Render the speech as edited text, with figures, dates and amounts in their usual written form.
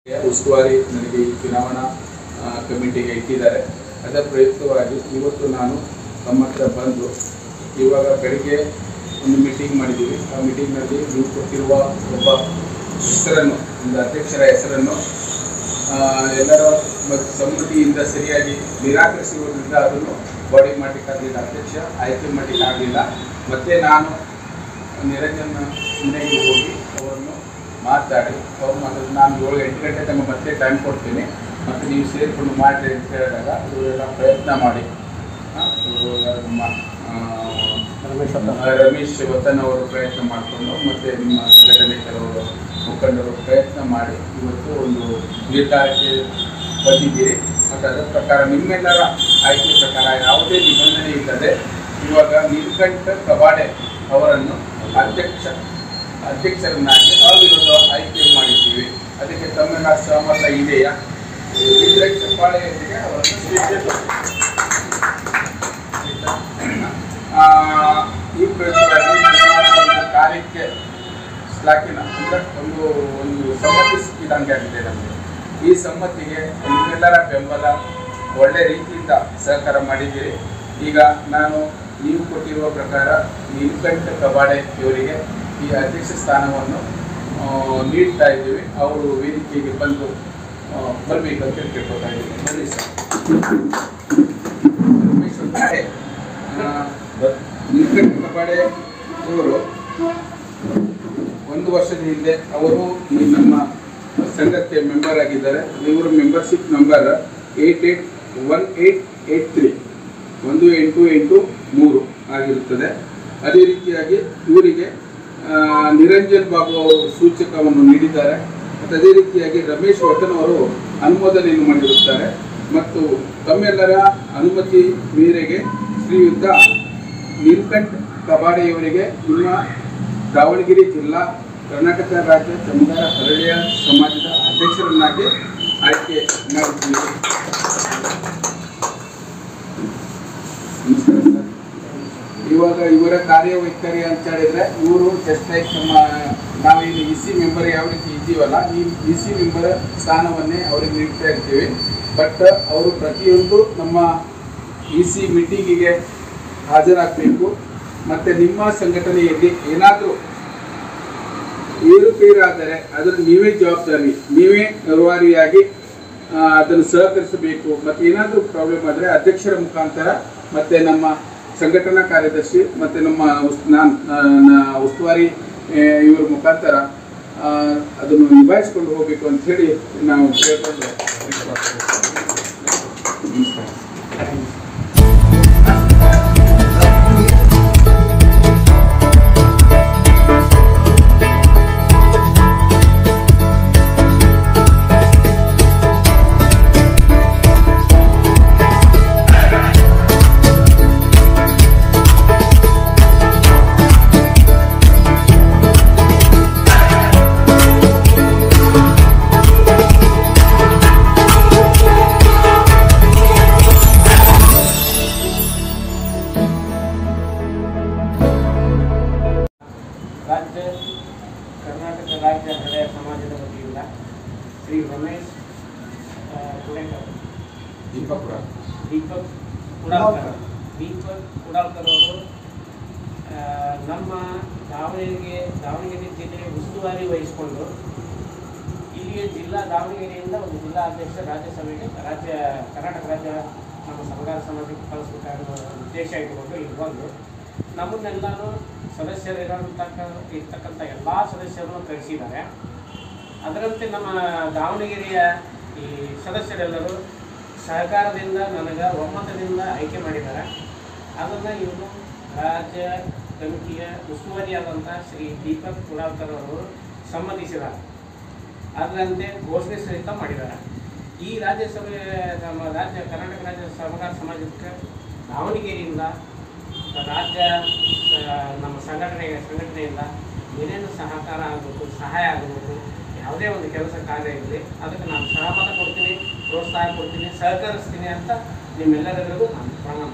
ಉಸ್ತುವಾರಿ ನನಗೆ ಈ ಚುನಾವಣಾ ಕಮಿಟಿಗೆ ಇಟ್ಟಿದ್ದಾರೆ. ಅದರ ಪ್ರಯುಕ್ತವಾಗಿ ಇವತ್ತು ನಾನು ತಮ್ಮ ಹತ್ರ ಬಂದು ಇವಾಗ ಬೆಳಿಗ್ಗೆ ಒಂದು ಮೀಟಿಂಗ್ ಮಾಡಿದ್ದೀವಿ. ಆ ಮೀಟಿಂಗ್ನಲ್ಲಿ ನೀವು ಕೊಟ್ಟಿರುವ ಒಬ್ಬ ಹೆಸರನ್ನು, ಒಂದು ಅಧ್ಯಕ್ಷರ ಹೆಸರನ್ನು ಎಲ್ಲರ ಸಮ್ಮತಿಯಿಂದ ಸರಿಯಾಗಿ ನಿರಾಕರಿಸಿರುವುದರಿಂದ ಅದನ್ನು ಬಾಡಿ ಮಾಡಲಿಕ್ಕಾಗಲಿಲ್ಲ, ಅಧ್ಯಕ್ಷ ಆಯ್ಕೆ ಮಾಡಲಿಕ್ಕಾಗಲಿಲ್ಲ. ಮತ್ತು ನಾನು ನಿರಂಜನ್ ಮನೆಗೆ ಹೋಗಿ ಅವರನ್ನು ಮಾತಾಡಿ ನಾನು 7-8 ಗಂಟೆ ತಮ್ಮ ಮತ್ತೆ ಟೈಮ್ ಕೊಡ್ತೀನಿ ಮತ್ತು ನೀವು ಸೇರಿಕೊಂಡು ಮಾಡಿರಿ ಅಂತ ಹೇಳಿದಾಗ ಇವರೆಲ್ಲ ಪ್ರಯತ್ನ ಮಾಡಿ ರಮೇಶ್ ವತನ್ ಅವರು ಪ್ರಯತ್ನ ಮಾಡಿಕೊಂಡು ಮತ್ತು ನಿಮ್ಮ ಸಂಘಟನೆ ಕೆಲವರು ಮುಖಂಡರು ಪ್ರಯತ್ನ ಮಾಡಿ ಇವತ್ತು ಒಂದು ನಿರ್ಧಾರಕ್ಕೆ ಬಂದಿದ್ದೀರಿ. ಮತ್ತು ಅದರ ಪ್ರಕಾರ ನಿಮ್ಮೆಲ್ಲರ ಆಯ್ಕೆ ಪ್ರಕಾರ ಯಾವುದೇ ನಿಬಂಧನೆ ಇಲ್ಲದೆ ಇವಾಗ ನೀಲಕಂಠ ಕಬಾಡೆ ಅವರನ್ನು ಅಧ್ಯಕ್ಷರನ್ನಾಗಿ ಅವಿರೋಧ ಆಯ್ಕೆ ಮಾಡಿದ್ದೀವಿ. ಅದಕ್ಕೆ ತಮ್ಮೆಲ್ಲ ಸಹಮತ ಇದೆಯಾ? ಇದ್ರೆ ಚಪ್ಪಾಳೆಯೊಂದಿಗೆ ಅವರನ್ನು ಸ್ವೀಕರಿಸಬೇಕು. ಈ ಪ್ರಯುಕ್ತವಾಗಿ ಒಂದು ಕಾರ್ಯಕ್ಕೆ ಶ್ಲಾಘಿನ ಅಂದರೆ ಒಂದು ಸಮ್ಮತಿ ಸಿಕ್ಕಿದಂಗೆ ಆಗಿದೆ ನಮಗೆ. ಈ ಸಮ್ಮತಿಗೆ ನಿಮ್ಮೆಲ್ಲರ ಬೆಂಬಲ ಒಳ್ಳೆ ರೀತಿಯಿಂದ ಸಹಕಾರ ಮಾಡಿದ್ದೀರಿ. ಈಗ ನಾನು ನೀವು ಕೊಟ್ಟಿರುವ ಪ್ರಕಾರ ನೀಲಕಂಠ ಕಬಾಡೆ ಇವರಿಗೆ ಈ ಅಧ್ಯಕ್ಷ ಸ್ಥಾನವನ್ನು ನೀಡ್ತಾ ಇದ್ದೀವಿ. ಅವರು ವೇದಿಕೆಗೆ ಬಂದು ಬರಬೇಕಂತ ಕೇಳ್ಕೊತಾ ಇದ್ದೀವಿ. ಬನ್ನಿ ಸರ್. ನೀಲಕಂಠ ಕಬಾಡೆ ಇವರು 1 ವರ್ಷದ ಹಿಂದೆ ಅವರು ಈ ನಮ್ಮ ಸಂಘಕ್ಕೆ ಮೆಂಬರ್ ಆಗಿದ್ದಾರೆ. ಇವರು ಮೆಂಬರ್ಶಿಪ್ ನಂಬರ್ 881883 1883 ಆಗಿರುತ್ತದೆ. ಅದೇ ರೀತಿಯಾಗಿ ಇವರಿಗೆ ನಿರಂಜನ್ ಬಾಬು ಅವರು ಸೂಚಕವನ್ನು ನೀಡಿದ್ದಾರೆ. ಮತ್ತು ಅದೇ ರೀತಿಯಾಗಿ ರಮೇಶ್ ವತನ್ ಅವರು ಅನುಮೋದನೆಯನ್ನು ಮಾಡಿರುತ್ತಾರೆ. ಮತ್ತು ತಮ್ಮೆಲ್ಲರ ಅನುಮತಿ ಮೇರೆಗೆ ಶ್ರೀಯುತ ನೀಲಕಂಠ ಕಬಾಡೆಯವರಿಗೆ ನಿಮ್ಮ ದಾವಣಗೆರೆ ಜಿಲ್ಲಾ ಕರ್ನಾಟಕ ರಾಜ್ಯ ಸಮುದಾಯ ಹರಳೆಯ ಸಮಾಜದ ಅಧ್ಯಕ್ಷರನ್ನಾಗಿ ಆಯ್ಕೆ ಮಾಡಿದ್ದೀವಿ. ನಮಸ್ಕಾರ ಸರ್. ಇವಾಗ ಇವರ ಕಾರ್ಯವೈಖರಿ ಅಂತ ಹೇಳಿದ್ರೆ ಇವರು ಜಸ್ಟ್ ಲೈಕ್ ನಾವೇನು ಇ ಸಿ ಮೆಂಬರ್ ಯಾವ ರೀತಿ ಇದ್ದೀವಲ್ಲ, ಈ ಇ ಸಿ ಮೆಂಬರ್ ಸ್ಥಾನವನ್ನೇ ಅವ್ರಿಗೆ ನೀಡ್ತಾ ಇರ್ತೀವಿ. ಬಟ್ ಅವರು ಪ್ರತಿಯೊಂದು ನಮ್ಮ ಇ ಸಿ ಮೀಟಿಂಗಿಗೆ ಹಾಜರಾಗಬೇಕು. ಮತ್ತು ನಿಮ್ಮ ಸಂಘಟನೆಯಲ್ಲಿ ಏನಾದರೂ ಏರುಪೇರಾದರೆ ಅದನ್ನು ನೀವೇ ಜವಾಬ್ದಾರಿ, ನೀವೇ ರೂವಾರಿಯಾಗಿ ಅದನ್ನು ಸಹಕರಿಸಬೇಕು. ಮತ್ತು ಏನಾದರೂ ಪ್ರಾಬ್ಲಮ್ ಆದರೆ ಅಧ್ಯಕ್ಷರ ಮುಖಾಂತರ ಮತ್ತು ನಮ್ಮ ಸಂಘಟನಾ ಕಾರ್ಯದರ್ಶಿ ಮತ್ತು ನಮ್ಮ ಉಸ್ತುವಾರಿ ಇವರ ಮುಖಾಂತರ ಅದನ್ನು ನಿಭಾಯಿಸಿಕೊಂಡು ಹೋಗಬೇಕು ಅಂಥೇಳಿ ನಾವು ಕೇಳ್ಕೊಂಡು ಕರ್ನಾಟಕ ರಾಜ್ಯ ಹಳೆಯ ಸಮಾಜದ ವತಿಯಿಂದ ಶ್ರೀ ರಮೇಶ್ ದೀಪಕ್ ಕುಡಾಲ್ಕರ್ ಅವರು ನಮ್ಮ ದಾವಣಗೆರೆ ಜಿಲ್ಲೆಯ ಉಸ್ತುವಾರಿ ವಹಿಸಿಕೊಂಡು ಇಲ್ಲಿಯ ದಾವಣಗೆರೆಯಿಂದ ಒಂದು ಜಿಲ್ಲಾ ಅಧ್ಯಕ್ಷ ರಾಜ್ಯಸಭೆಗೆ ಕರ್ನಾಟಕ ರಾಜ್ಯ ನಮ್ಮ ಸಮಗಾರ ಸಮಾಜಕ್ಕೆ ಕಳಿಸಬೇಕಾಗಿರುವ ಉದ್ದೇಶ ಇಟ್ಟುಕೊಂಡು ಇಲ್ಲಿ ಬಂದು ನಮ್ಮನ್ನೆಲ್ಲರೂ ಇರ್ತಕ್ಕಂಥ ಎಲ್ಲ ಸದಸ್ಯರನ್ನು ಕಳಿಸಿದ್ದಾರೆ. ಅದರಂತೆ ನಮ್ಮ ದಾವಣಗೆರೆಯ ಈ ಸದಸ್ಯರೆಲ್ಲರೂ ಸಹಕಾರದಿಂದ ನನಗೆ ಒಮ್ಮತದಿಂದ ಆಯ್ಕೆ ಮಾಡಿದ್ದಾರೆ. ಅದನ್ನು ಇವರು ರಾಜ್ಯ ಕಮಿಟಿಯ ಉಸ್ತುವಾರಿಯಾದಂಥ ಶ್ರೀ ದೀಪಕ್ ಕುಡಾಲ್ಕರ್ ಅವರು ಸಮ್ಮತಿಸಿದ್ದಾರೆ. ಅದರಂತೆ ಘೋಷಣೆ ಸಹಿತ ಮಾಡಿದ್ದಾರೆ. ಈ ರಾಜ್ಯಸಭೆ ನಮ್ಮ ಕರ್ನಾಟಕ ರಾಜ್ಯ ಸಮಗಾರ ಸಮಾಜಕ್ಕೆ ದಾವಣಗೆರೆಯಿಂದ ನಮ್ಮ ಸಂಘಟನೆಯಿಂದ ಏನೇನು ಸಹಕಾರ ಆಗಬೇಕು, ಸಹಾಯ ಆಗಬೇಕು, ಯಾವುದೇ ಒಂದು ಕೆಲಸ ಕಾರ್ಯ ಇರಲಿ ಅದಕ್ಕೆ ನಾನು ಸಹಮತ ಕೊಡ್ತೀನಿ, ಪ್ರೋತ್ಸಾಹ ಕೊಡ್ತೀನಿ, ಸಹಕರಿಸ್ತೀನಿ ಅಂತ ನಿಮ್ಮೆಲ್ಲರಿಗೂ ನಾನು ಪ್ರಣಾಮ.